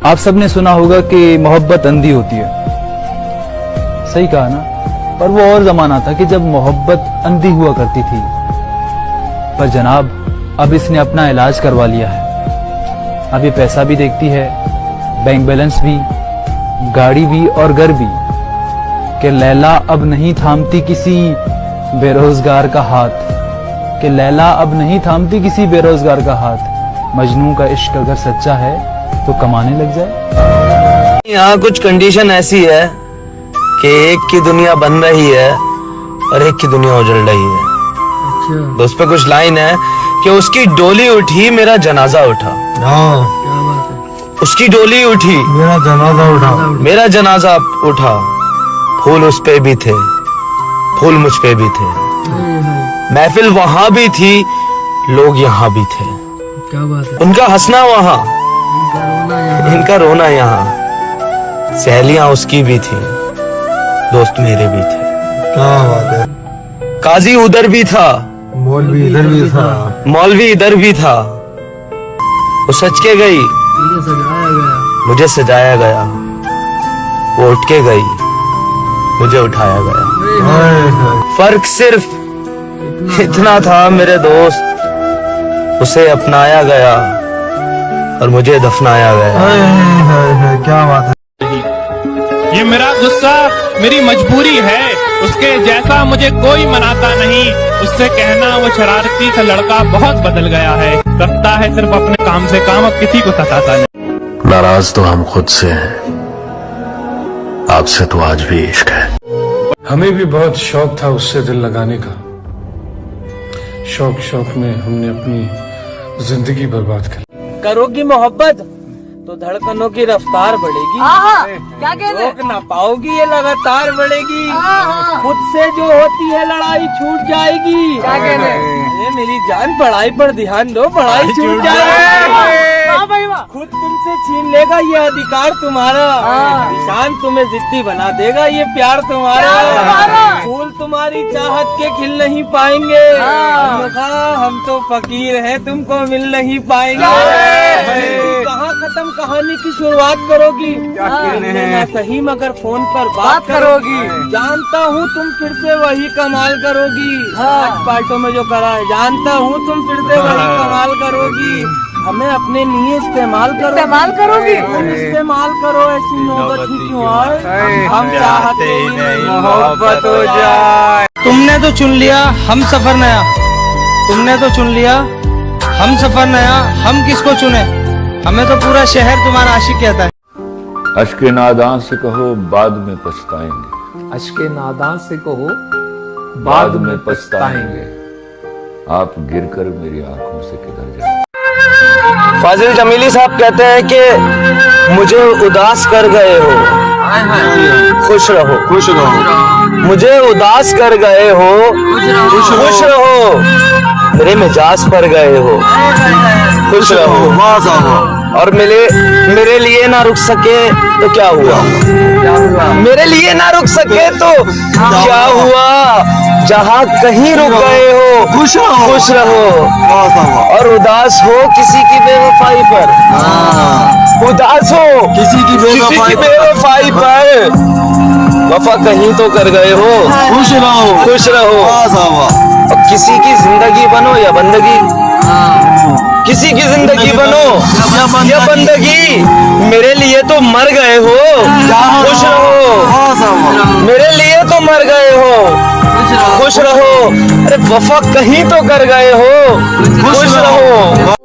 आप सबने सुना होगा कि मोहब्बत अंधी होती है। सही कहा ना। पर वो और जमाना था कि जब मोहब्बत अंधी हुआ करती थी। पर जनाब अब इसने अपना इलाज करवा लिया है। अब ये पैसा भी देखती है, बैंक बैलेंस भी, गाड़ी भी और घर भी। कि लैला अब नहीं थामती किसी बेरोजगार का हाथ। कि लैला अब नहीं थामती किसी बेरोजगार का हाथ। मजनू का इश्क अगर सच्चा है तो कमाने लग जाए। यहाँ कुछ कंडीशन ऐसी है कि एक की दुनिया बन रही है और एक की दुनिया उजड़ रही है। अच्छा। तो उस पे कुछ लाइन है कि उसकी डोली उठी मेरा जनाजा उठा। उसकी डोली उठी मेरा जनाजा उठा। मेरा जनाजा उठा। फूल उस पे भी थे, फूल मुझ पे भी थे। महफिल वहां भी थी, लोग यहाँ भी थे। क्या बात है। उनका हंसना वहां, इनका रोना यहाँ। सहेलियां उसकी भी थी, दोस्त मेरे भी थे। क्या बात है। काजी उधर भी था, मौलवी इधर भी था, मौलवी इधर भी था। वो सच के गई, मुझे सजाया गया। वो उठ के गई, मुझे उठाया गया। फर्क सिर्फ इतना था मेरे दोस्त, उसे अपनाया गया और मुझे दफनाया गया। क्या बात है। ये मेरा गुस्सा मेरी मजबूरी है, उसके जैसा मुझे कोई मनाता नहीं। उससे कहना वो शरारती सा लड़का बहुत बदल गया है, रखता है सिर्फ अपने काम से काम, अब किसी को सताता नहीं। नाराज तो हम खुद से हैं, आपसे तो आज भी इश्क है। हमें भी बहुत शौक था उससे दिल लगाने का। शौक में हमने अपनी जिंदगी बर्बाद कर। करोगी मोहब्बत तो धड़कनों की रफ्तार बढ़ेगी। क्या कहते रोक ना पाओगी, ये लगातार बढ़ेगी। खुद से जो होती है लड़ाई छूट जाएगी। क्या कहते हैं? अरे मेरी जान, पढ़ाई पर ध्यान दो, पढ़ाई छूट जाएगी। खुद तुमसे छीन लेगा ये अधिकार तुम्हारा। निशान तुम्हें जिद्दी बना देगा ये प्यार तुम्हारा। फूल तुम्हारी चाहत के खिल नहीं पाएंगे। हम तो फकीर हैं, तुमको मिल नहीं पाएंगे। कहाँ खत्म कहानी की शुरुआत करोगी? ना सही मगर फोन पर बात करोगी। जानता हूँ तुम फिर से वही कमाल करोगी। पार्टों में जो करा है, जानता हूँ तुम फिर से वही कमाल करोगी। हमें अपने लिए इस्तेमाल करोगी। तुम इस्तेमाल करो, ऐसी नौबत ही क्यों आए। हम चाहते ही नहीं मोहब्बत हो जाए। तुमने तो चुन लिया हम सफर नया, तुमने तो चुन लिया हम सफर नया। हम किसको चुने? हमें तो पूरा शहर तुम्हारा आशिक कहता है। अश्के नादान से कहो बाद में पछताएंगे। अश्के नादान से कहो बाद में पछताएंगे। आप गिरकर मेरी आंखों से किधर जाए। फाजिल जमीली साहब कहते हैं कि मुझे उदास कर गए हो, खुश रहो। खुश रहो। मुझे उदास कर गए हो, खुश रहो। मेरे मिजाज पर गए हो, खुश रहो। और मेरे लिए ना रुक सके तो क्या हुआ? मेरे लिए ना रुक सके तो क्या हुआ? जहाँ कहीं रुक गए हो, खुश रहो। और उदास हो किसी की बेवफाई पर, उदास हो किसी की बेवफाई पर। वफा कहीं तो कर गए हो, खुश रहो। और किसी की जिंदगी बनो या बंदगी, किसी की जिंदगी बनो या बंदगी। मेरे लिए तो मर गए हो, खुश रहो। मेरे लिए तो मर गए हो, खुश रहो। अरे वफा कहीं तो कर गए हो, खुश रहो।